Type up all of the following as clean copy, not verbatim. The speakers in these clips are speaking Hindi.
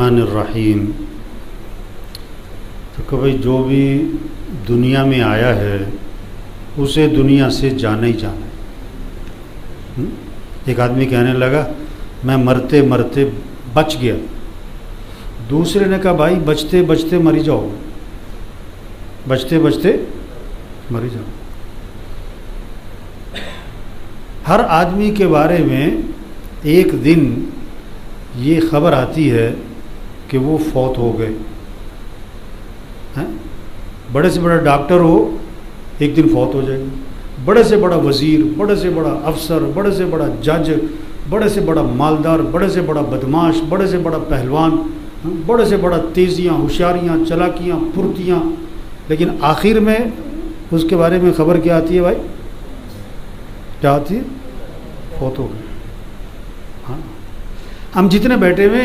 रहीम। तो कभी जो भी दुनिया में आया है उसे दुनिया से जाना ही जाना है। एक आदमी कहने लगा मैं मरते मरते बच गया। दूसरे ने कहा भाई बचते बचते मरी जाओ, बचते बचते मरी जाओ। हर आदमी के बारे में एक दिन ये खबर आती है कि वो फौत हो गए हैं। बड़े से बड़ा डॉक्टर हो एक दिन फौत हो जाएगा, बड़े से बड़ा वज़ीर, बड़े से बड़ा अफसर, बड़े से बड़ा जज, बड़े से बड़ा मालदार, बड़े से बड़ा बदमाश, बड़े से बड़ा पहलवान, बड़े से बड़ा तेज़ियाँ, होशियारियाँ, चलाकियाँ, फुर्तियाँ, लेकिन आखिर में उसके बारे में ख़बर क्या आती है भाई? क्या आती है? फौत हो गए। हाँ, हम जितने बैठे हुए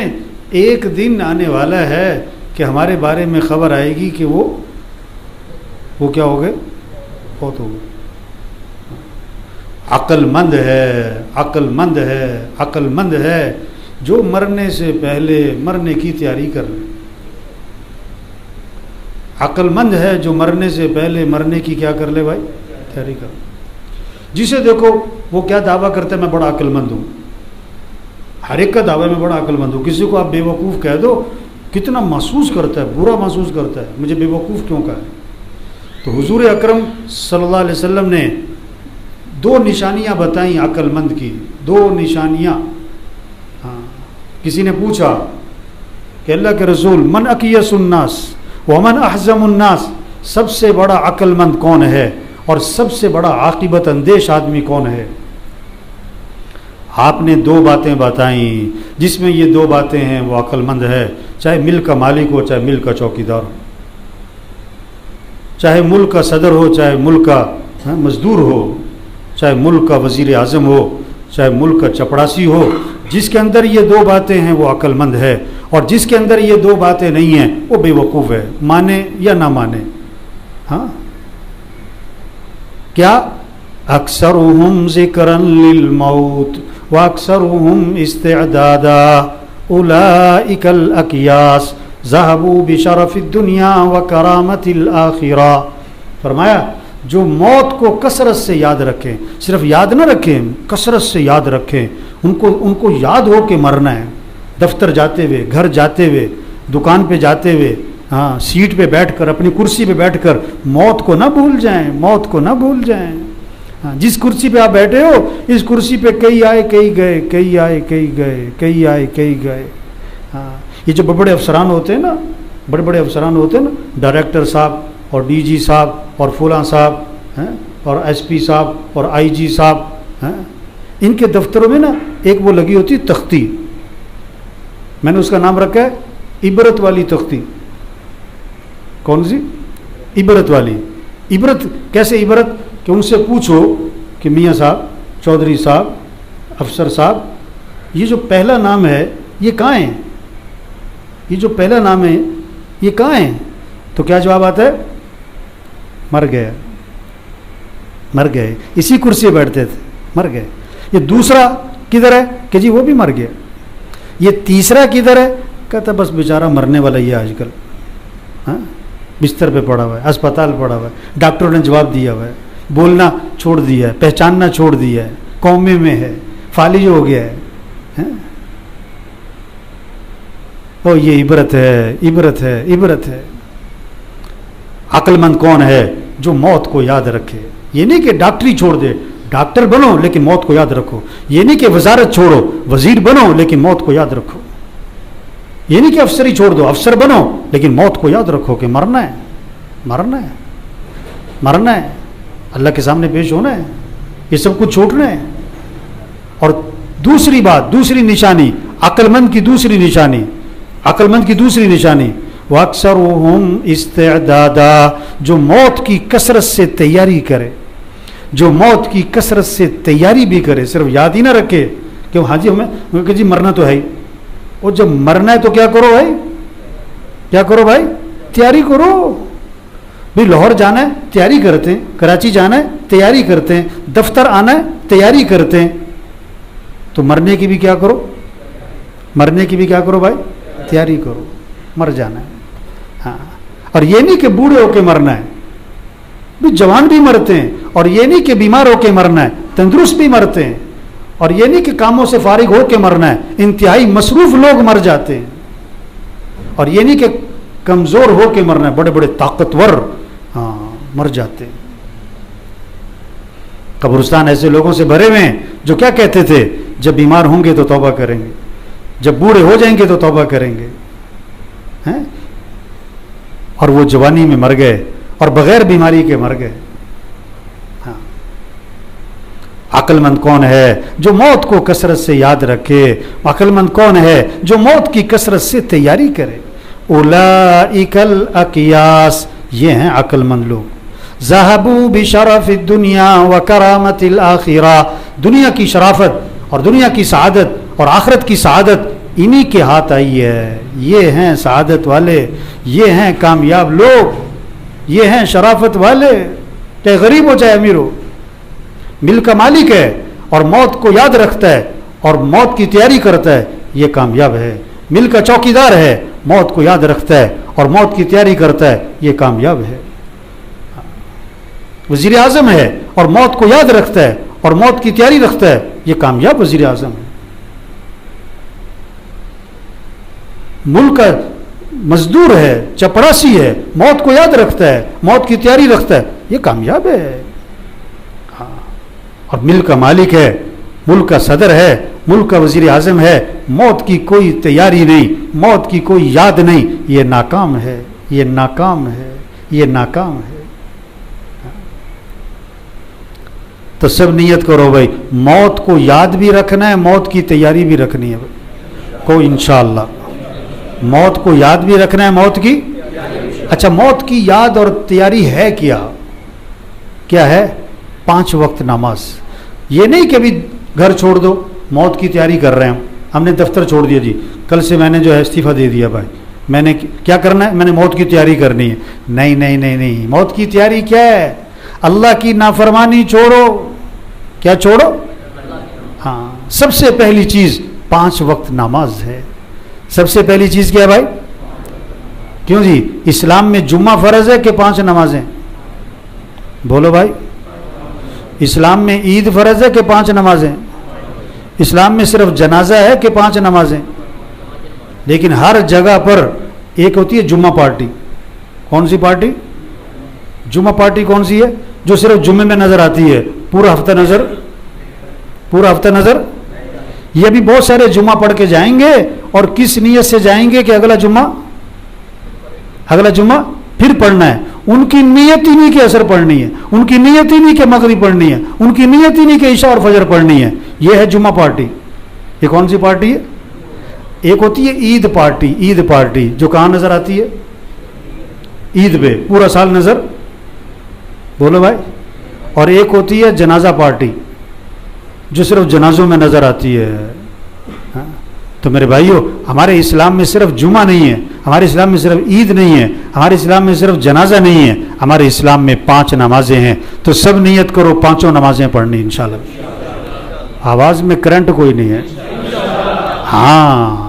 एक दिन आने वाला है कि हमारे बारे में ख़बर आएगी कि वो क्या हो गए? फौत हो गए। अक्लमंद है, अक्लमंद है, अक्लमंद है जो मरने से पहले मरने की तैयारी कर रहे। अक्लमंद है जो मरने से पहले मरने की क्या कर ले भाई? तैयारी कर। जिसे देखो वो क्या दावा करता है, मैं बड़ा अक्लमंद हूँ। हर एक का दावा में बड़ा अक्लमंद हूँ। किसी को आप बेवकूफ़ कह दो कितना महसूस करता है, बुरा महसूस करता है, मुझे बेवकूफ़ क्यों कहा है। तो हुजूर अकरम सल्लल्लाहु अलैहि वसल्लम ने दो निशानियाँ बताई अक्लमंद की, दो निशानियाँ। हाँ, किसी ने पूछा कि अल्लाह के रसूल मन अकियसुन्नास व मन अहज़मुन्नास, सबसे बड़ा अक्लमंद कौन है और सबसे बड़ा आक़िबत अंदेश आदमी कौन है? आपने दो बातें बताई जिसमें ये दो बातें हैं वो अक्लमंद है। चाहे मिल्क का मालिक हो, चाहे मिल्क का चौकीदार हो, चाहे मुल्क का सदर हो, चाहे मुल्क का मजदूर हो, चाहे मुल्क का वज़ीर आज़म हो, चाहे मुल्क का चपड़ासी हो, जिसके अंदर ये दो बातें हैं वो अक्लमंद है। और जिसके अंदर ये दो बातें नहीं हैं वो बेवकूफ़ है, माने या ना माने। हाँ, क्या? अक्सरुहुम ज़िक्रन लिल मौत व अक्सरुहुम इस्तिअदादा उलाइकल अकियास ज़हबू बिशरफ़िद दुनिया व करामतिल आखिरा। फरमाया जो मौत को कसरत से याद रखें, सिर्फ याद ना रखें, कसरत से याद रखें, उनको याद हो के मरना है। दफ्तर जाते हुए, घर जाते हुए, दुकान पे जाते हुए, हाँ, सीट पे बैठकर, अपनी कुर्सी पे बैठकर मौत को ना भूल जाएं, मौत को ना भूल जाएं। हाँ, जिस कुर्सी पे आप बैठे हो इस कुर्सी पे कई आए कई गए, कई आए कई गए, कई आए कई गए। हाँ, ये जो बड़े बड़े अफसरान होते हैं ना, बड़े बड़े अफसरान होते हैं ना, डायरेक्टर साहब और डीजी साहब और फलां साहब हैं और एसपी साहब और आईजी साहब हैं, इनके दफ्तरों में ना एक वो लगी होती तख्ती, मैंने उसका नाम रखा है इबरत वाली तख्ती। कौन सी? इबरत वाली। इबरत कैसे इबरत? कि उनसे पूछो कि मियाँ साहब, चौधरी साहब, अफसर साहब, ये जो पहला नाम है ये कहाँ है? ये जो पहला नाम है ये कहाँ है? तो क्या जवाब आता है? मर गए, मर गए। इसी कुर्सी पर बैठते थे, मर गए। ये दूसरा किधर है? कि जी वो भी मर गया। ये तीसरा किधर है? कहता बस बेचारा मरने वाला ही है आजकल। हाँ, बिस्तर पे पड़ा हुआ है, अस्पताल पड़ा हुआ है, डॉक्टरों ने जवाब दिया हुआ है, बोलना छोड़ दिया है, पहचानना छोड़ दिया है, कौमे में है, फालिज हो गया है। ओ ये इबरत है, इबरत है, इबरत है। अक्लमंद कौन है? जो मौत को याद रखे। ये नहीं कि डॉक्टरी छोड़ दे, डॉक्टर बनो लेकिन मौत को याद रखो। ये नहीं कि वजारत छोड़ो, वजीर बनो लेकिन मौत को याद रखो। ये नहीं कि अफसरी छोड़ दो, अफसर बनो लेकिन मौत को याद रखो कि मरना है, मरना है, मरना है, अल्लाह के सामने पेश होना है, ये सब कुछ छोड़ना है। और दूसरी बात, दूसरी निशानी, अक्लमंद की दूसरी निशानी, अक्लमंद की दूसरी निशानी व अक्सरुहुम इस्तिअदादा, जो मौत की कसरत से तैयारी करे, जो मौत की कसरत से तैयारी भी करे, सिर्फ याद ही ना रखे कि हाँ जी हमें कि जी मरना तो है ही। और जब मरना है तो क्या करो भाई? क्या करो भाई? तैयारी करो। भाई लाहौर जाना है तैयारी करते हैं, कराची जाना है तैयारी करते हैं, दफ्तर आना है तैयारी करते हैं। तो मरने की भी क्या करो? मरने की भी क्या करो भाई? तैयारी करो, मर जाना है। हाँ, और ये नहीं कि बूढ़े होके मरना है, भी जवान भी मरते हैं, और ये नहीं कि बीमार होके मरना है, तंदुरुस्त भी मरते हैं, और ये नहीं कि कामों से फारिग होके मरना है, इंतहाई मसरूफ लोग मर जाते हैं, और ये नहीं कि कमजोर होके मरना है, बड़े बड़े ताकतवर मर जाते हैं। कब्रिस्तान ऐसे लोगों से भरे हुए हैं जो क्या कहते थे, जब बीमार होंगे तो तौबा करेंगे, जब बूढ़े हो जाएंगे तो तौबा करेंगे, हैं? और वो जवानी में मर गए और बगैर बीमारी के मर गए। हाँ, अक्लमंद कौन है जो मौत को कसरत से याद रखे, अक्लमंद कौन है जो मौत की कसरत से तैयारी करे। उलाइकल अकियास, ये हैं अक्लमंद लोग। ज़हबू बिशरफ दुनिया व करामतिल आखिरा, दुनिया की शराफत और दुनिया की सआदत और आखिरत की सआदत इन्हीं के हाथ आई है। ये हैं सआदत वाले, ये हैं कामयाब लोग, ये हैं शराफत वाले, चाहे गरीब हो चाहे अमीर हो। मिल का मालिक है और मौत को याद रखता है और मौत की तैयारी करता है, ये कामयाब है। मिल का चौकीदार है, मौत को याद रखता है और मौत की तैयारी करता है, ये कामयाब है। वजीर आजम है और मौत को याद रखता है और मौत की तैयारी रखता है, ये कामयाब वजीर आजम है। मुल्क का मजदूर है, चपरासी है, मौत को याद रखता है, मौत की तैयारी रखता है, ये कामयाब है। हाँ, और मिल्क का मालिक है, मुल्क का सदर है, मुल्क का वजीर आजम है, मौत की कोई तैयारी नहीं, मौत की कोई याद नहीं, ये नाकाम है, ये नाकाम है, ये नाकाम है। तो सब नियत करो भाई, मौत को याद भी रखना है, मौत की तैयारी भी रखनी है को इंशाअल्लाह। मौत को याद भी रखना है, मौत की, अच्छा मौत की याद और तैयारी है क्या? क्या है? 5 वक्त नमाज। ये नहीं कि अभी घर छोड़ दो, मौत की तैयारी कर रहे हैं, हमने दफ्तर छोड़ दिया जी, कल से मैंने जो है इस्तीफा दे दिया भाई, मैंने क्या करना है, मैंने मौत की तैयारी करनी है। नहीं नहीं नहीं नहीं, मौत की तैयारी क्या है? अल्लाह की नाफरमानी छोड़ो। क्या छोड़ो? हाँ, सबसे पहली चीज 5 वक्त नमाज है। सबसे पहली चीज क्या है भाई? क्यों जी, इस्लाम में जुम्मा फर्ज है कि 5 नमाजें? बोलो भाई, इस्लाम में ईद फर्ज है कि 5 नमाजें? इस्लाम में सिर्फ जनाजा है कि 5 नमाजें? लेकिन हर जगह पर एक होती है जुम्मा पार्टी। कौन सी पार्टी? जुम्मा पार्टी कौन सी है? जो सिर्फ जुम्मे में नजर आती है, पूरा हफ्ता नजर, पूरा हफ्ता नजर। ये भी बहुत सारे जुम्मा पढ़ के जाएंगे और किस नियत से जाएंगे कि अगला जुम्मा फिर पढ़ना है। उनकी नियत ही नहीं कि असर पढ़नी है, उनकी नियत ही नहीं कि मगरिब पढ़नी है, उनकी नियत ही नहीं कि ईशा और फजर पढ़नी है। यह है जुम्मा पार्टी। ये कौन सी पार्टी है? एक होती है ईद पार्टी। ईद पार्टी जो कहाँ नजर आती है? ईद पे पूरा साल नजर, बोलो भाई। और एक होती है जनाजा पार्टी जो सिर्फ जनाजों में नजर आती है। हाँ? तो मेरे भाइयों, हमारे इस्लाम में सिर्फ जुमा नहीं है, हमारे इस्लाम में सिर्फ ईद नहीं है, हमारे इस्लाम में सिर्फ जनाजा नहीं है, हमारे इस्लाम में 5 नमाजें हैं। तो सब नियत करो 5 नमाजें पढ़नी इंशाल्लाह। आवाज में करंट कोई नहीं है। हाँ,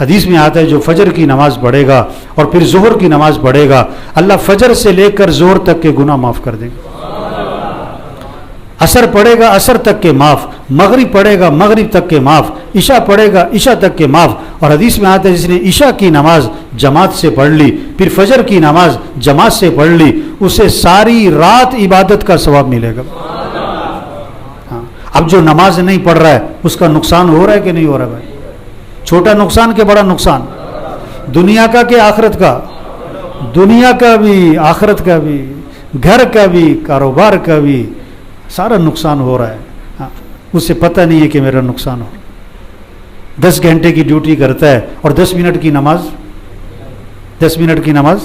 हदीस में आता है जो फजर की नमाज पढ़ेगा और फिर जोहर की नमाज पढ़ेगा, अल्लाह फजर से लेकर जोहर तक के गुनाह माफ कर देगा। असर पड़ेगा असर तक के माफ, मगरिब पड़ेगा मगरिब तक के माफ, ईशा पड़ेगा ईशा तक के माफ। और हदीस में आता है जिसने ईशा की नमाज जमात से पढ़ ली, फिर फजर की नमाज जमात से पढ़ ली, उसे सारी रात इबादत का सवाब मिलेगा। हाँ, अब जो नमाज नहीं पढ़ रहा है उसका नुकसान हो रहा है कि नहीं हो रहा है भाई? छोटा नुकसान के बड़ा नुकसान, दुनिया का के आखिरत का? दुनिया का भी, आखिरत का भी, घर का भी, कारोबार का भी, सारा नुकसान हो रहा है। हाँ, उसे पता नहीं है कि मेरा नुकसान हो। 10 घंटे की ड्यूटी करता है और 10 मिनट की नमाज, 10 मिनट की नमाज,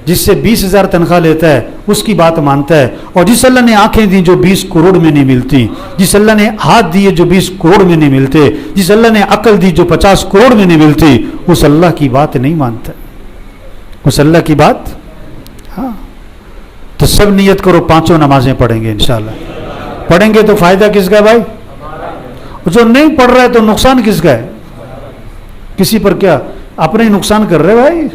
जिससे 20,000 तनख्वाह लेता है उसकी बात मानता है। और जिस अल्लाह ने आंखें दी जो 20 करोड़ में नहीं मिलती, जिस अल्लाह ने हाथ दिए जो 20 करोड़ में नहीं मिलते, जिस अल्लाह ने अकल दी जो 50 करोड़ में नहीं मिलती, उस अल्लाह की बात नहीं मानता, उस अल्लाह की बात। हाँ, तो सब नियत करो 5 नमाजें पढ़ेंगे इंशाल्लाह। पढ़ेंगे तो फायदा किसका है भाई? जो नहीं पढ़ रहा है तो नुकसान किसका है? किसी पर क्या अपने ही नुकसान कर रहे भाई।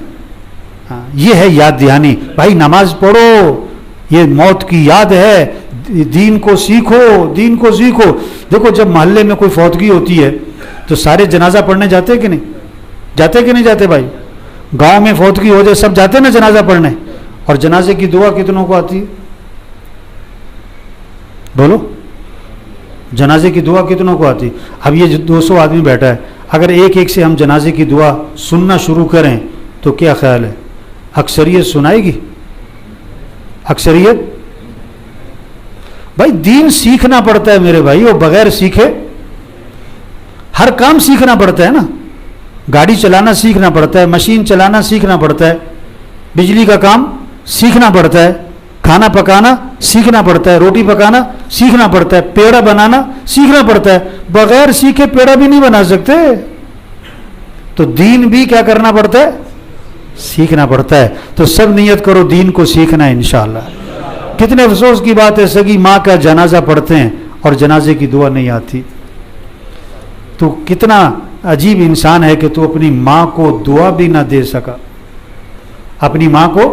हाँ, ये है याद दहानी भाई, नमाज पढ़ो, ये मौत की याद है, दीन को सीखो, दीन को सीखो। देखो जब मोहल्ले में कोई फौतगी होती है तो सारे जनाजा पढ़ने जाते कि नहीं जाते, कि नहीं जाते भाई? गांव में फौतगी हो जाए सब जाते ना जनाजा पढ़ने, और जनाजे की दुआ कितनों को आती है? बोलो, जनाजे की दुआ कितनों को आती? अब ये 200 आदमी बैठा है, अगर एक एक से हम जनाजे की दुआ सुनना शुरू करें तो क्या ख्याल है, अक्सरियत सुनाएगी? अक्सरियत? भाई दीन सीखना पड़ता है मेरे भाई, वो बगैर सीखे हर काम सीखना पड़ता है ना। गाड़ी चलाना सीखना पड़ता है, मशीन चलाना सीखना पड़ता है, बिजली का काम सीखना पड़ता है, खाना पकाना सीखना पड़ता है, रोटी पकाना सीखना पड़ता है, पेड़ा बनाना सीखना पड़ता है। बगैर सीखे पेड़ा भी नहीं बना सकते। तो दीन भी क्या करना पड़ता है? सीखना पड़ता है। तो सब नियत करो दीन को सीखना है इंशाअल्लाह। कितने अफसोस की बात है, सगी माँ का जनाजा पढ़ते हैं और जनाजे की दुआ नहीं आती। तो कितना अजीब इंसान है कि तू अपनी माँ को दुआ भी ना दे सका। अपनी माँ को,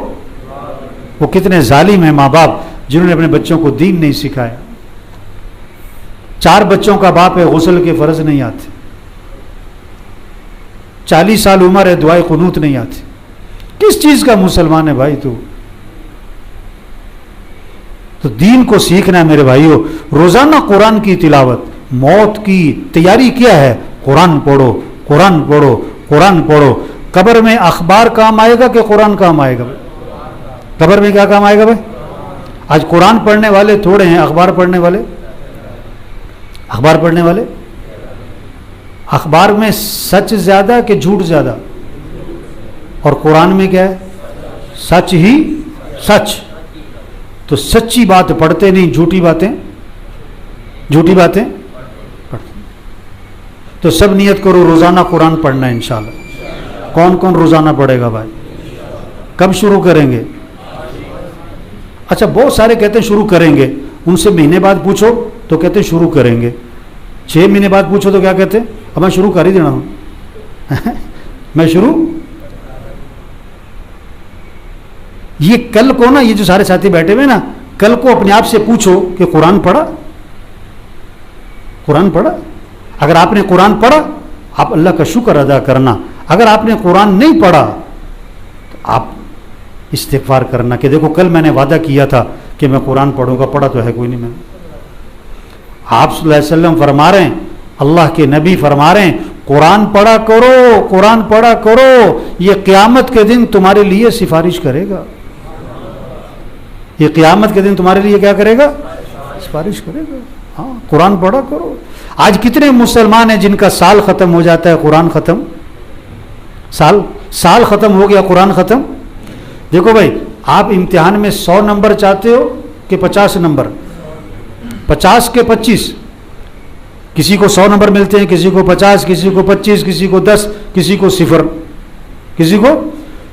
वो कितने जालिम है माँ बाप जिन्होंने अपने बच्चों को दीन नहीं सिखाया। 4 बच्चों का बाप है, गुस्ल के फर्ज नहीं आते। 40 साल उम्र है, दुआए कुनूत नहीं आती। किस चीज का मुसलमान है भाई तू? तो दीन को सीखना है मेरे भाइयों। रोजाना कुरान की तिलावत, मौत की तैयारी क्या है? कुरान पढ़ो, कुरान पढ़ो, कुरान पढ़ो। कब्र में अखबार काम आएगा कि कुरान काम आएगा? कब्र में क्या काम आएगा भाई? आज कुरान पढ़ने वाले थोड़े हैं, अखबार पढ़ने वाले। अखबार पढ़ने वाले, अखबार में सच ज्यादा कि झूठ ज्यादा? और कुरान में क्या है? सच ही सच। तो सच्ची बात पढ़ते नहीं, झूठी बातें, झूठी बातें पढ़ते। तो सब नियत करो रोजाना कुरान पढ़ना है इंशाल्लाह। कौन कौन रोजाना पढ़ेगा भाई? कब शुरू करेंगे? अच्छा, बहुत सारे कहते हैं शुरू करेंगे, उनसे महीने बाद पूछो तो कहते हैं शुरू करेंगे। 6 महीने बाद पूछो तो क्या कहते हैं? अब मैं शुरू कर ही देना हूं मैं शुरू। ये कल को ना, ये जो सारे साथी बैठे हुए ना, कल को अपने आप से पूछो कि कुरान पढ़ा? कुरान पढ़ा? अगर आपने कुरान पढ़ा, आप अल्लाह का शुक्र अदा करना। अगर आपने कुरान नहीं पढ़ा तो आप इस्तिगफार करना कि देखो कल मैंने वादा किया था कि मैं कुरान पढ़ूंगा, पढ़ा तो है कोई नहीं मैंने। आप सल्लल्लाहु अलैहि वसल्लम फरमा रहे हैं, अल्लाह के नबी फरमा रहे हैं, कुरान पढ़ा करो, कुरान पढ़ा करो। ये क़यामत के दिन तुम्हारे लिए सिफारिश करेगा। ये क़यामत के दिन तुम्हारे लिए क्या करेगा? सिफारिश करेगा। हाँ, कुरान पढ़ा करो। आज कितने मुसलमान हैं जिनका साल खत्म हो जाता है, कुरान खत्म, साल खत्म हो गया, कुरान खत्म। देखो भाई, आप इम्तिहान में 100 नंबर चाहते हो कि 50 नंबर? 50 के 25। किसी को 100 नंबर मिलते हैं, किसी को 50, किसी को 25, किसी को 10, किसी को 0, किसी को।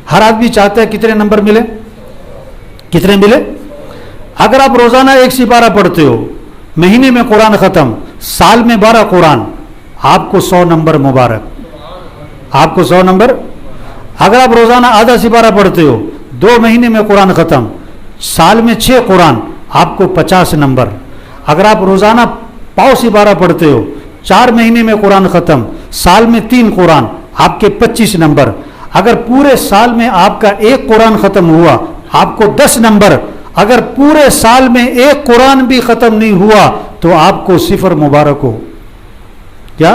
हर आदमी चाहता है कितने नंबर मिले, कितने मिले। अगर आप रोजाना 1 सिपारा पढ़ते हो, महीने में कुरान खत्म, साल में 12 कुरान, आपको 100 नंबर मुबारक, आपको 100 नंबर। अगर आप रोजाना आधा सिपारा पढ़ते हो, 2 महीने में कुरान खत्म, साल में 6 कुरान, आपको 50 नंबर। अगर आप रोजाना पाव सिपारा पढ़ते हो, 4 महीने में कुरान खत्म, साल में 3 कुरान, आपके 25 नंबर। अगर पूरे साल में आपका 1 कुरान खत्म हुआ, आपको 10 नंबर। अगर पूरे साल में 1 कुरान भी खत्म नहीं हुआ तो आपको 0 मुबारक हो। क्या?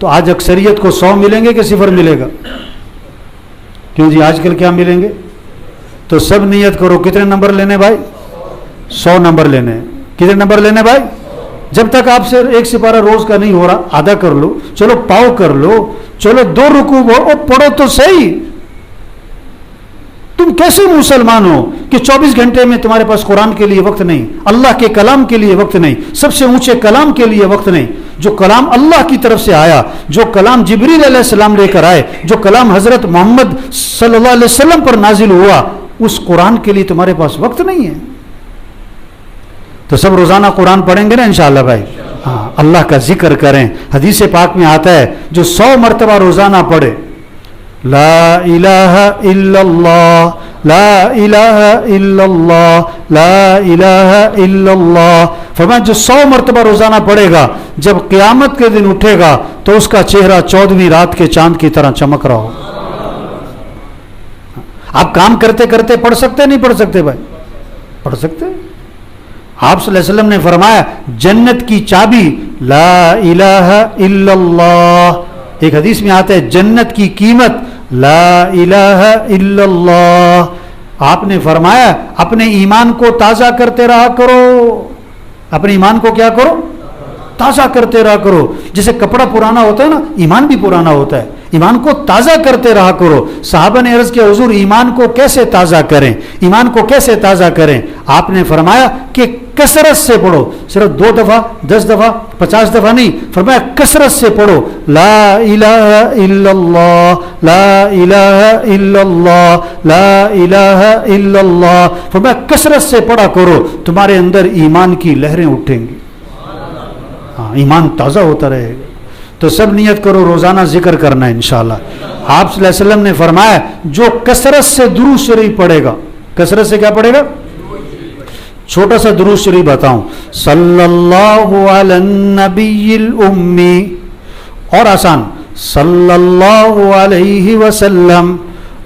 तो आज अक्सरियत को 100 मिलेंगे कि 0 मिलेगा? क्यों जी, आजकल क्या मिलेंगे? तो सब नियत करो, कितने नंबर लेने भाई? 100 नंबर लेने। कितने नंबर लेने भाई? जब तक आपसे 1 सिपारा रोज का नहीं हो रहा, आधा कर लो, चलो पाव कर लो, चलो 2 रुकू पढ़ो तो सही। तुम कैसे मुसलमान हो कि 24 घंटे में तुम्हारे पास कुरान के लिए वक्त नहीं, अल्लाह के कलाम के लिए वक्त नहीं, सबसे ऊंचे कलाम के लिए वक्त नहीं, जो कलाम अल्लाह की तरफ से आया, जो कलाम जिब्रील अलैहिस्सलाम लेकर आए, जो कलाम हजरत मोहम्मद सल्लल्लाहु अलैहि वसल्लम पर नाजिल हुआ, उस कुरान के लिए तुम्हारे पास वक्त नहीं है। तो सब रोजाना कुरान पढ़ेंगे ना इंशाअल्लाह भाई। हाँ, अल्लाह का जिक्र करें। हदीस पाक में आता है जो 100 मरतबा रोजाना पढ़े, ला इलाहा इल्लल्लाह, ला इलाहा इल्लल्लाह, ला इलाहा इल्लल्लाह। फरमाया जो 100 मरतबा रोजाना पढ़ेगा, जब क़यामत के दिन उठेगा तो उसका चेहरा 14वीं रात के चांद की तरह चमक रहा हो। आप काम करते करते पढ़ सकते नहीं पढ़ सकते भाई? पढ़ सकते। आप सल्लल्लाहु अलैहि वसल्लम ने फरमाया जन्नत की चाबी ला इलाहा इल्लल्लाह। एक हदीस में आता है जन्नत की कीमत ला इलाहा इल्लल्लाह। आपने फरमाया अपने ईमान को ताज़ा करते रहा करो। अपने ईमान को क्या करो? ताज़ा करते रहा करो। जैसे कपड़ा पुराना होता है ना, ईमान भी पुराना होता है। ईमान को ताज़ा करते रहा करो। साहबा ने अर्ज किया हुजूर ईमान को कैसे ताज़ा करें, ईमान को कैसे ताज़ा करें? आपने फरमाया कि कसरत से पढ़ो। सिर्फ 2 दफ़ा 10 दफ़ा 50 दफ़ा नहीं, फरमाया कसरत से पढ़ो ला इलाहा इल्लल्लाह, ला इलाहा इल्लल्लाह, ला इलाहा इल्लल्लाह। फरमाया कसरत से पढ़ा करो, तुम्हारे अंदर ईमान की लहरें उठेंगी। हाँ, ईमान ताज़ा होता रहेगा। तो सब नियत करो रोज़ाना जिक्र करना है इंशाअल्लाह। आप सल्लल्लाहु अलैहि वसल्लम ने फरमाया जो कसरत से दुरूद शरीफ पढ़ेगा, कसरत से क्या पढ़ेगा? छोटा सा दुरूद शरीफ बताऊं, सल्लल्लाहु अलैहि नबील उम्मी, और आसान सल्लल्लाहु अलैहि वसल्लम,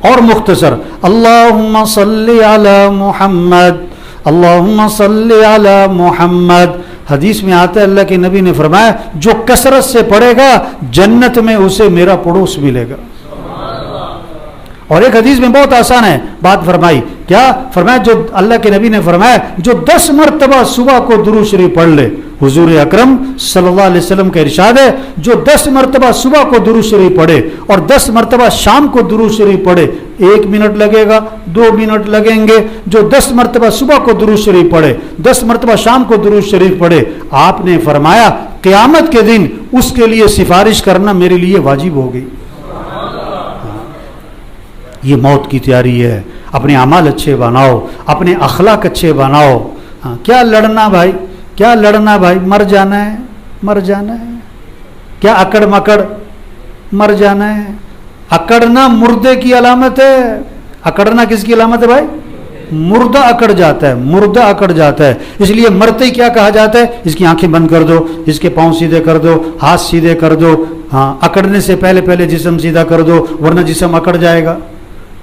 और मुख्तसर अल्लाहुम्मा सल्ली अला मुहम्मद, अल्लाहुम्मा सल्ली अला मुहम्मद। हदीस में आता है अल्लाह के नबी ने फरमाया जो कसरत से पढ़ेगा जन्नत में उसे मेरा पड़ोस मिलेगा। और एक हदीस में बहुत आसान है बात फरमाई, क्या फरमाया? जो अल्लाह के नबी ने फरमाया जो 10 मरतबा सुबह को दुरूद शरीफ पढ़ ले, हुजूर अकरम सल्लल्लाहु अलैहि वसल्लम का इरशाद है जो 10 मरतबा सुबह को दुरूद शरीफ पढ़े और 10 मरतबा शाम को दुरूद शरीफ पढ़े, 1 मिनट लगेगा 2 मिनट लगेंगे। जो 10 मरतबा सुबह को दुरूद शरीफ पढ़े, 10 मरतबा शाम को दुरूद शरीफ पढ़े, आपने फरमाया क़यामत के दिन उसके लिए सिफारिश करना मेरे लिए वाजिब हो गई। ये मौत की तैयारी है। अपने अमाल अच्छे बनाओ, अपने अखलाक अच्छे बनाओ। हाँ, क्या लड़ना भाई, क्या लड़ना भाई? मर जाना है, मर जाना है। क्या अकड़ मकड़? मर जाना है। अकड़ना मुर्दे की अलामत है। अकड़ना किसकी अलामत है भाई? मुर्दा अकड़ जाता है, मुर्दा अकड़ जाता है। इसलिए मरते ही क्या कहा जाता है? इसकी आंखें बंद कर दो, इसके पांव सीधे कर दो, हाथ सीधे कर दो। हाँ, अकड़ने से पहले पहले जिस्म सीधा कर दो, वरना जिस्म अकड़ जाएगा।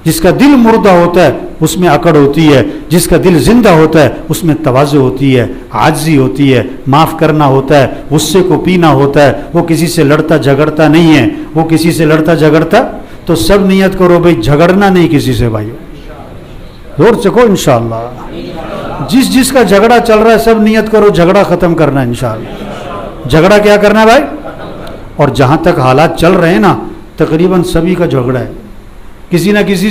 जिसका दिल मुर्दा होता है उसमें अकड़ होती है, जिसका दिल जिंदा होता है उसमें तवाज़ु होती है, आजिज़ी होती है, माफ़ करना होता है, गुस्से को पीना होता है। वो किसी से लड़ता झगड़ता नहीं है, वो किसी से लड़ता झगड़ता। तो सब नियत करो भाई झगड़ना नहीं किसी से भाई, जोर से कहो इंशाअल्लाह। जिस जिसका झगड़ा चल रहा है सब नियत करो झगड़ा ख़त्म करना है इंशाअल्लाह। झगड़ा क्या करना है भाई? और जहाँ तक हालात चल रहे हैं ना, तकरीबन सभी का झगड़ा है, किसी ना किसी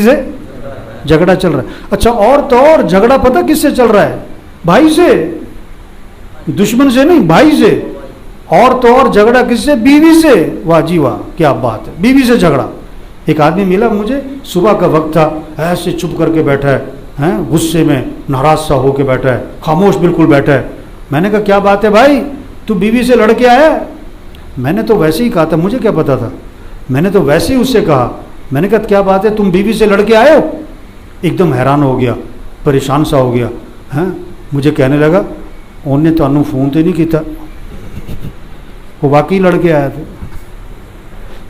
से झगड़ा चल रहा है। अच्छा, और तो और झगड़ा पता किससे चल रहा है? भाई से, दुश्मन से नहीं, भाई से। और तो और झगड़ा किससे? बीवी से। वाह जी वाह, क्या बात है, बीवी से झगड़ा। एक आदमी मिला मुझे, सुबह का वक्त था, ऐसे चुप करके बैठा है, गुस्से में नाराज सा होकर बैठा है, खामोश बिल्कुल बैठा है। मैंने कहा क्या बात है भाई, तू बीवी से लड़के आया? मैंने तो वैसे ही कहा था, मुझे क्या पता था, मैंने तो वैसे ही उससे कहा। मैंने कहा क्या बात है, तुम बीवी से लड़के आए हो? एकदम हैरान हो गया, परेशान सा हो गया हैं। मुझे कहने लगा उन्हें तो अनु फोन तो नहीं किया, वो वाकई लड़के आया था।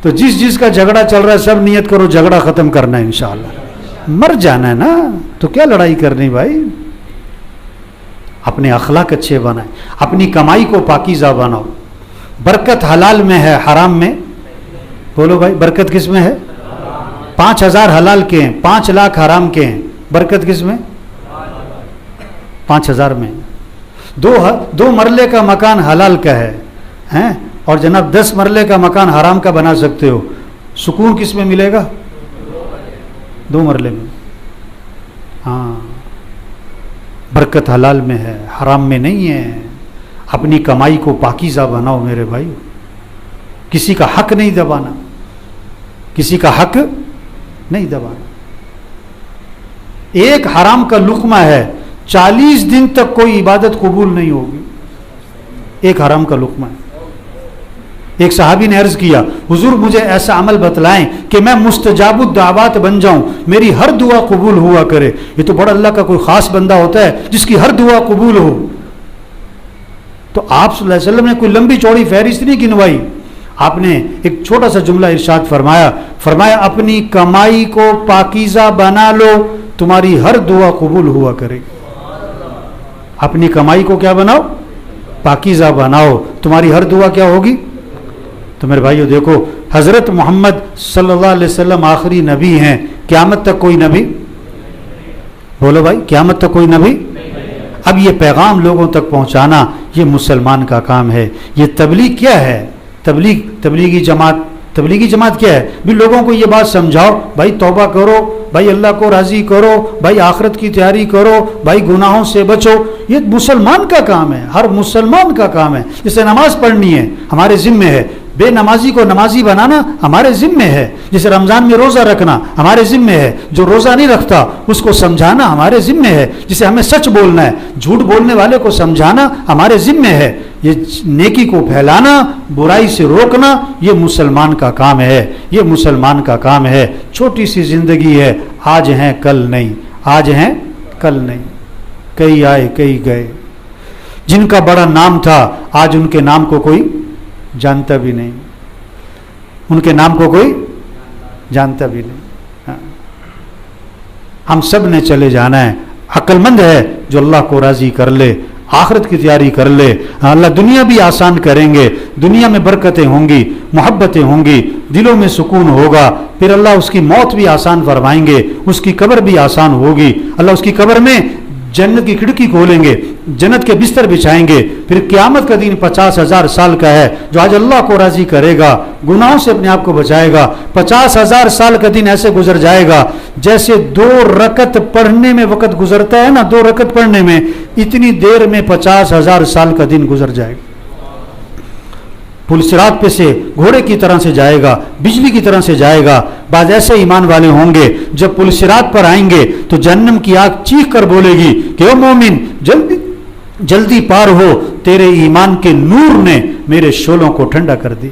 तो जिस जिसका झगड़ा चल रहा है सब नियत करो झगड़ा ख़त्म करना है इंशाअल्लाह। मर जाना है ना, तो क्या लड़ाई करनी भाई। अपने अखलाक अच्छे बनाए, अपनी कमाई को पाकीज़ा बनाओ। बरकत हलाल में है, हराम में? बोलो भाई, बरकत किस में है? 5000 हलाल के हैं, 5 लाख हराम के हैं। बरकत किस में? 5000 में। 2 मरले का मकान हलाल का है, और जनाब 10 मरले का मकान हराम का बना सकते हो। सुकून किस में मिलेगा? 2 मरले में। हाँ, बरकत हलाल में है, हराम में नहीं है। अपनी कमाई को पाकीज़ा बनाओ मेरे भाई। किसी का हक नहीं दबाना, किसी का हक नहीं दबाना। एक हराम का लुकमा है, 40 दिन तक कोई इबादत कबूल नहीं होगी। एक हराम का लुकमा है, एक सहाबी ने अर्ज किया, हुजूर मुझे ऐसा अमल बतलाएं कि मैं मुस्तजाबुद दावत बन जाऊं, मेरी हर दुआ कबूल हुआ करे। ये तो बड़ा अल्लाह का कोई खास बंदा होता है जिसकी हर दुआ कबूल हो। तो आप सल्लल्लाहु अलैहि वसल्लम ने कोई लंबी चौड़ी फहरिस्त नहीं गिनवाई, आपने एक छोटा सा जुमला इरशाद फरमाया अपनी कमाई को पाकीज़ा बना लो, तुम्हारी हर दुआ कबूल हुआ करेगी। अपनी कमाई को क्या बनाओ? पाकीज़ा बनाओ, तुम्हारी हर दुआ क्या होगी? तो मेरे भाइयों देखो, हज़रत मोहम्मद सल्लल्लाहु अलैहि वसल्लम आखिरी नबी हैं, क़यामत तक कोई नबी, बोलो भाई, क़यामत तक कोई नबी। अब ये पैगाम लोगों तक पहुंचाना ये मुसलमान का काम है। ये तबलीग क्या है? तबलीगी जमात क्या है? भी लोगों को ये बात समझाओ, भाई तौबा करो, भाई अल्लाह को राजी करो, भाई आखिरत की तैयारी करो, भाई गुनाहों से बचो। ये मुसलमान का काम है, हर मुसलमान का काम है। जैसे नमाज पढ़नी है हमारे जिम्मे है, बेनमाजी को नमाजी बनाना हमारे जिम्मे है। जैसे रमज़ान में रोज़ा रखना हमारे जिम्मे है, जो रोज़ा नहीं रखता उसको समझाना हमारे जिम्मे है। जिसे हमें सच बोलना है, झूठ बोलने वाले को समझाना हमारे जिम्मे है। ये नेकी को फैलाना, बुराई से रोकना, ये मुसलमान का काम है, ये मुसलमान का काम है। छोटी सी ज़िंदगी है, आज हैं कल नहीं, आज हैं कल नहीं। कई आए कई गए, जिनका बड़ा नाम था आज उनके नाम को कोई जानता भी नहीं, उनके नाम को कोई जानता भी नहीं। हाँ। हम सब ने चले जाना है। अक्लमंद है जो अल्लाह को राजी कर ले, आखिरत की तैयारी कर ले। अल्लाह दुनिया भी आसान करेंगे, दुनिया में बरकतें होंगी, मोहब्बतें होंगी, दिलों में सुकून होगा। फिर अल्लाह उसकी मौत भी आसान फरमाएंगे, उसकी कब्र भी आसान होगी। अल्लाह उसकी कब्र में जन्नत की खिड़की खोलेंगे, जन्नत के बिस्तर बिछाएंगे। फिर क़यामत का दिन 50,000 साल का है, जो आज अल्लाह को राजी करेगा, गुनाहों से अपने आप को बचाएगा। 50,000 साल का दिन ऐसे गुजर जाएगा जैसे 2 रकत पढ़ने में वक्त गुजरता है ना, 2 रकत पढ़ने में, इतनी देर में 50,000 साल का दिन गुजर जाएगा। पुल सिरात पे से घोड़े की तरह से जाएगा, बिजली की तरह से जाएगा। बाद ऐसे ईमान वाले होंगे जब पुल सिरात पर आएंगे तो जहन्नम की आग चीख कर बोलेगी कि ओ मोमिन जल्दी जल्दी पार हो, तेरे ईमान के नूर ने मेरे शोलों को ठंडा कर दी।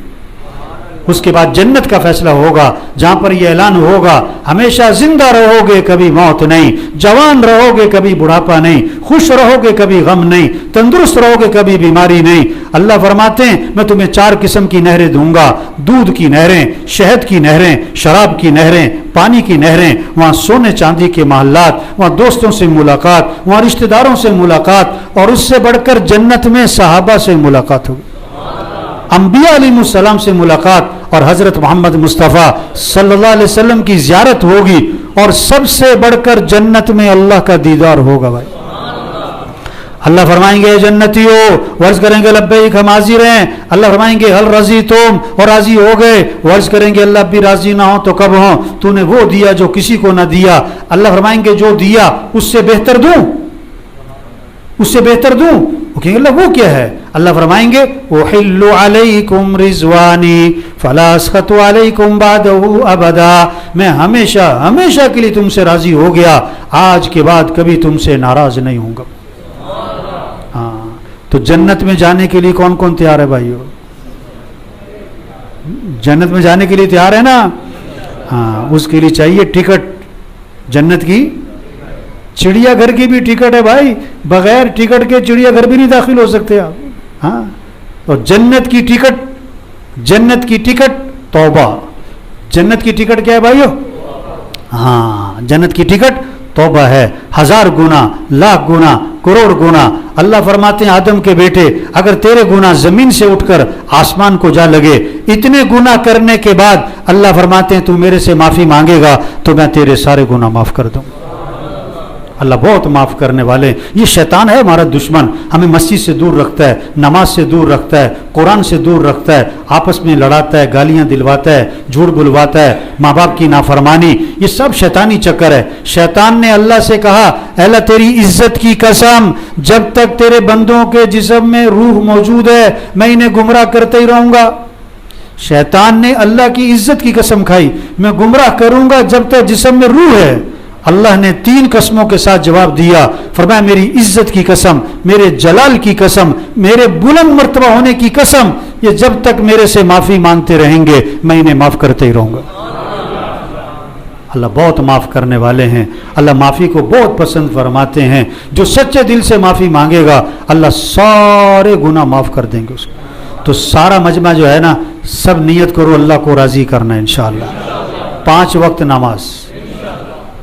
उसके बाद जन्नत का फैसला होगा जहां पर यह ऐलान होगा, हमेशा जिंदा रहोगे, कभी मौत नहीं, जवान रहोगे, कभी बुढ़ापा नहीं, खुश रहोगे, कभी गम नहीं, तंदुरुस्त रहोगे, कभी बीमारी नहीं। अल्लाह फरमाते हैं मैं तुम्हें 4 किस्म की नहरें दूंगा, दूध की नहरें, शहद की नहरें, शराब की नहरें, पानी की नहरें। वहां सोने चांदी के महल्लात, वहां दोस्तों से मुलाकात, वहां रिश्तेदारों से मुलाकात, और उससे बढ़कर जन्नत में सहाबा से मुलाकात होगी, अंबिया अलैहिस्सलाम से मुलाकात, और हजरत मोहम्मद मुस्तफ़ा सल्लल्लाहु अलैहि वसल्लम की ज़ियारत होगी, और सबसे बढ़कर जन्नत में अल्लाह का दीदार होगा। भाई अल्लाह फरमाएंगे जन्नतियों, वर्ज करेंगे लब्बैक हम हाजिर हैं। अल्लाह फरमाएंगे हल रजी तुम, और राजी हो गए। वर्ज करेंगे अल्लाह भी राजी ना हो तो कब हो, तूने वो दिया जो किसी को ना दिया। अल्लाह फरमाएंगे जो दिया उससे बेहतर दूं, उससे बेहतर दूं। अल्लाह वो क्या है? अल्लाह फरमाएंगे उहिल्लु अलैकुम रिज़वानी फला अस्खतु अलैकुम बादहु अबदा, मैं हमेशा हमेशा के लिए तुमसे राजी हो गया, आज के बाद कभी तुमसे नाराज नहीं होऊंगा। हाँ, तो जन्नत में जाने के लिए कौन कौन तैयार है भाइयों? जन्नत में जाने के लिए तैयार है ना? हाँ, उसके लिए चाहिए टिकट। जन्नत की चिड़ियाघर की भी टिकट है भाई, बगैर टिकट के चिड़ियाघर भी नहीं दाखिल हो सकते आप। हाँ, तो जन्नत की टिकट तौबा। जन्नत की टिकट क्या है भाइयों? हाँ, जन्नत की टिकट तौबा है। 1000 गुना, लाख गुना, करोड़ गुना। अल्लाह फरमाते हैं आदम के बेटे, अगर तेरे गुना जमीन से उठकर आसमान को जा लगे, इतने गुना करने के बाद अल्लाह फरमाते हैं तू मेरे से माफी मांगेगा तो मैं तेरे सारे गुना माफ कर दूं। अल्लाह बहुत माफ़ करने वाले। ये शैतान है हमारा दुश्मन, हमें मस्जिद से दूर रखता है, नमाज से दूर रखता है, कुरान से दूर रखता है, आपस में लड़ाता है, गालियां दिलवाता है, झूठ बुलवाता है, माँ बाप की नाफरमानी, ये सब शैतानी चक्कर है। शैतान ने अल्लाह से कहा अल्लाह तेरी इज्जत की कसम, जब तक तेरे बंदों के जिस्म में रूह मौजूद है मैं इन्हें गुमराह करते ही रहूँगा। शैतान ने अल्लाह की इज्जत की कसम खाई, मैं गुमराह करूँगा जब तक जिस्म में रूह है। अल्लाह ने 3 कसमों के साथ जवाब दिया, फरमाया मेरी इज्जत की कसम, मेरे जलाल की कसम, मेरे बुलंद मर्तबा होने की कसम, ये जब तक मेरे से माफ़ी मांगते रहेंगे मैं इन्हें माफ़ करते ही रहूँगा। अल्लाह बहुत माफ़ करने वाले हैं, अल्लाह माफ़ी को बहुत पसंद फरमाते हैं। जो सच्चे दिल से माफ़ी मांगेगा अल्लाह सारे गुनाह माफ़ कर देंगे उसको। तो सारा मजमा जो है ना, सब नियत करो अल्लाह को राज़ी करना है इंशाअल्लाह। 5 वक्त नमाज।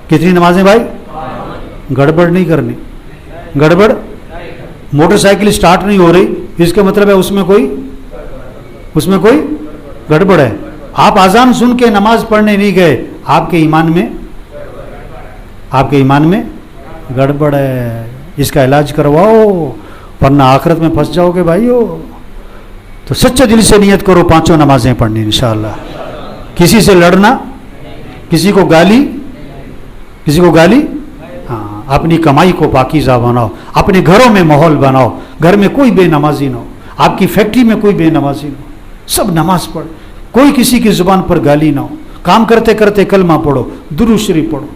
कितनी नमाजें भाई? गड़बड़ नहीं करनी। गड़बड़, मोटरसाइकिल स्टार्ट नहीं हो रही इसका मतलब है उसमें कोई गड़बड़ है। आप अजान सुन के नमाज पढ़ने नहीं गए, आपके ईमान में गड़बड़ है। इसका इलाज करवाओ वरना आखिरत में फंस जाओगे भाइयों। तो सच्चे दिल से नियत करो 5 नमाजें पढ़नी इंशाअल्लाह। किसी से लड़ना, किसी को गाली, हाँ, अपनी कमाई को पाकीज़ा बनाओ, अपने घरों में माहौल बनाओ, घर में कोई बेनमाजी ना हो, आपकी फैक्ट्री में कोई बेनमाजी ना हो, सब नमाज पढ़, कोई किसी की जुबान पर गाली ना हो, काम करते करते कलमा पढ़ो, दुरूद शरीफ पढ़ो।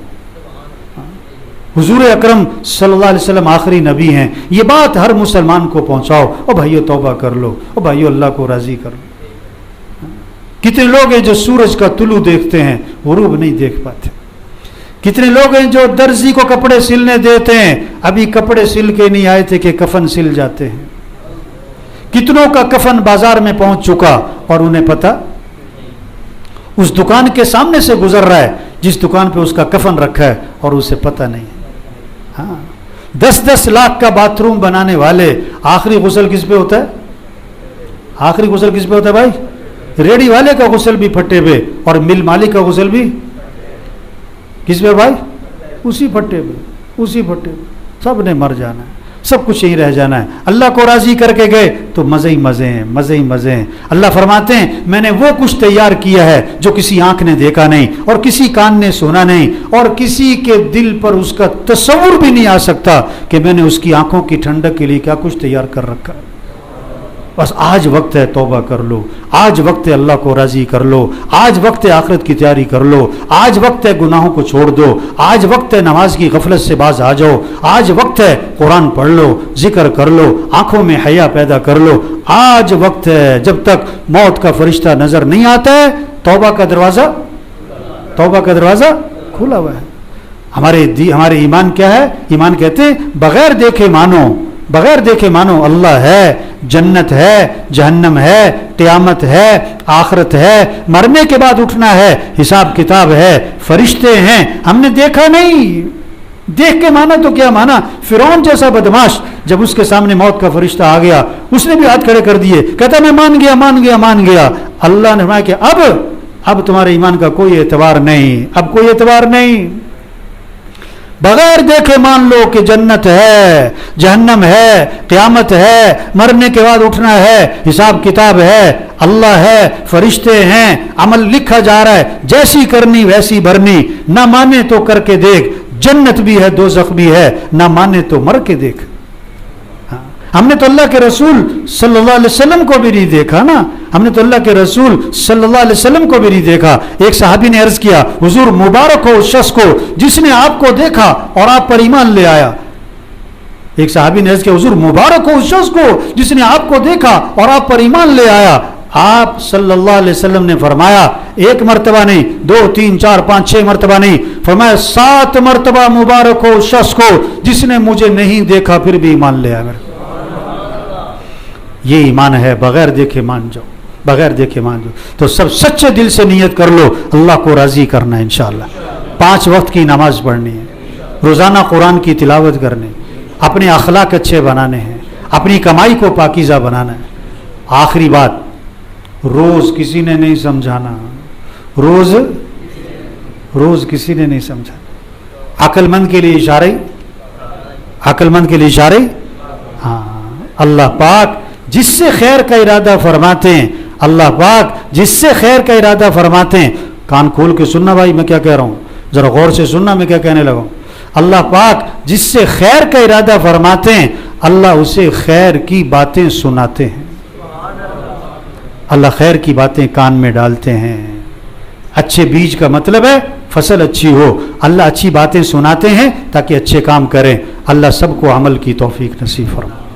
हुजूर अकरम सल्लल्लाहु अलैहि वसल्लम आखिरी नबी हैं, ये बात हर मुसलमान को पहुंचाओ। ओ भाइयों तौबा कर लो, ओ भाइयों अल्लाह को राजी कर लो। कितने लोग हैं जो सूरज का तुलू देखते हैं, गुरूब नहीं देख पाते। कितने लोग हैं जो दर्जी को कपड़े सिलने देते हैं, अभी कपड़े सिल के नहीं आए थे कि कफन सिल जाते हैं। कितनों का कफन बाजार में पहुंच चुका और उन्हें पता, उस दुकान के सामने से गुजर रहा है जिस दुकान पे उसका कफन रखा है और उसे पता नहीं है। हाँ, 10-10 लाख का बाथरूम बनाने वाले, आखिरी गुस्ल किस पे होता है? आखिरी गुस्ल किस पे होता है भाई? रेडी वाले का गुस्ल भी फट्टे पे और मिल मालिक का गुस्ल भी किस पे भाई? उसी फट्टे पे सब ने मर जाना है, सब कुछ यहीं रह जाना है। अल्लाह को राजी करके गए तो मजे ही मजे हैं। अल्लाह फरमाते हैं मैंने वो कुछ तैयार किया है जो किसी आंख ने देखा नहीं और किसी कान ने सुना नहीं और किसी के दिल पर उसका तस्वुर भी नहीं आ सकता कि मैंने उसकी आंखों की ठंडक के लिए क्या कुछ तैयार कर रखा है। बस आज वक्त है तौबा कर लो, आज वक्त है अल्लाह को राजी कर लो, आज वक्त है आखिरत की तैयारी कर लो, आज वक्त है गुनाहों को छोड़ दो, आज वक्त है नमाज की गफलत से बाज आ जाओ, आज वक्त है कुरान पढ़ लो, जिक्र कर लो, आंखों में हया पैदा कर लो। आज वक्त है, जब तक मौत का फरिश्ता नजर नहीं आता है तौबा का दरवाजा खुला हुआ है। हमारे ईमान क्या है? ईमान कहते हैं बगैर देखे मानो अल्लाह है, जन्नत है, जहन्नम है, क़यामत है, आखिरत है, मरने के बाद उठना है, हिसाब किताब है, फरिश्ते हैं। हमने देखा नहीं, देख के माना तो क्या माना? फिरौन जैसा बदमाश जब उसके सामने मौत का फरिश्ता आ गया उसने भी हाथ खड़े कर दिए, कहता मैं मान गया। अल्लाह ने फरमाया कि अब तुम्हारे ईमान का कोई एतबार नहीं, बगैर देखे मान लो कि जन्नत है, जहन्नम है, क़यामत है, मरने के बाद उठना है, हिसाब किताब है, अल्लाह है, फरिश्ते हैं, अमल लिखा जा रहा है, जैसी करनी वैसी भरनी। ना माने तो करके देख, जन्नत भी है दोज़ख भी है, ना माने तो मर के देख। हमने तो अल्लाह के रसूल सल्लल्लाहु अलैहि वसल्लम को भी नहीं देखा ना, हमने तो अल्लाह के रसूल सल्लल्लाहु अलैहि वसल्लम को भी नहीं देखा। एक सहाबी ने अर्ज किया हुजूर मुबारक हो उस शख्स को जिसने आपको देखा और आप पर ईमान ले आया। एक सहाबी ने अर्ज किया हुजूर मुबारक हो उस शख्स को जिसने आपको देखा और आप पर ईमान ले आया। आप सल्लल्लाहु अलैहि वसल्लम ने फरमाया 1 मरतबा नहीं, 2, 3, 4, 5, 6 मरतबा नहीं, फरमाया 7 मरतबा मुबारक हो उस शख्स को जिसने मुझे नहीं देखा फिर भी ईमान ले आया। ये ईमान है, बगैर देखे मान जाओ। तो सब सच्चे दिल से नियत कर लो अल्लाह को राजी करना है इंशाअल्लाह। 5 वक्त की नमाज पढ़नी है, रोजाना कुरान की तिलावत करनी, अपने अखलाक अच्छे बनाने हैं, अपनी कमाई को पाकीज़ा बनाना है। आखिरी बात, रोज किसी ने नहीं समझाना, रोज किसी ने नहीं समझाना। अक्लमंद के लिए इशारे, हाँ, अल्लाह पाक जिससे खैर का इरादा फरमाते हैं, कान खोल के सुनना भाई मैं क्या कह रहा हूँ, जरा गौर से सुनना मैं क्या कहने लगा हूँ। अल्लाह पाक जिससे खैर का इरादा फरमाते हैं अल्लाह उसे खैर की बातें सुनाते हैं, अल्लाह खैर की बातें कान में डालते हैं। अच्छे बीज का मतलब है फसल अच्छी हो, अल्लाह अच्छी बातें सुनाते हैं ताकि अच्छे काम करें। अल्लाह सबको अमल की तौफीक नसीब फरमाए।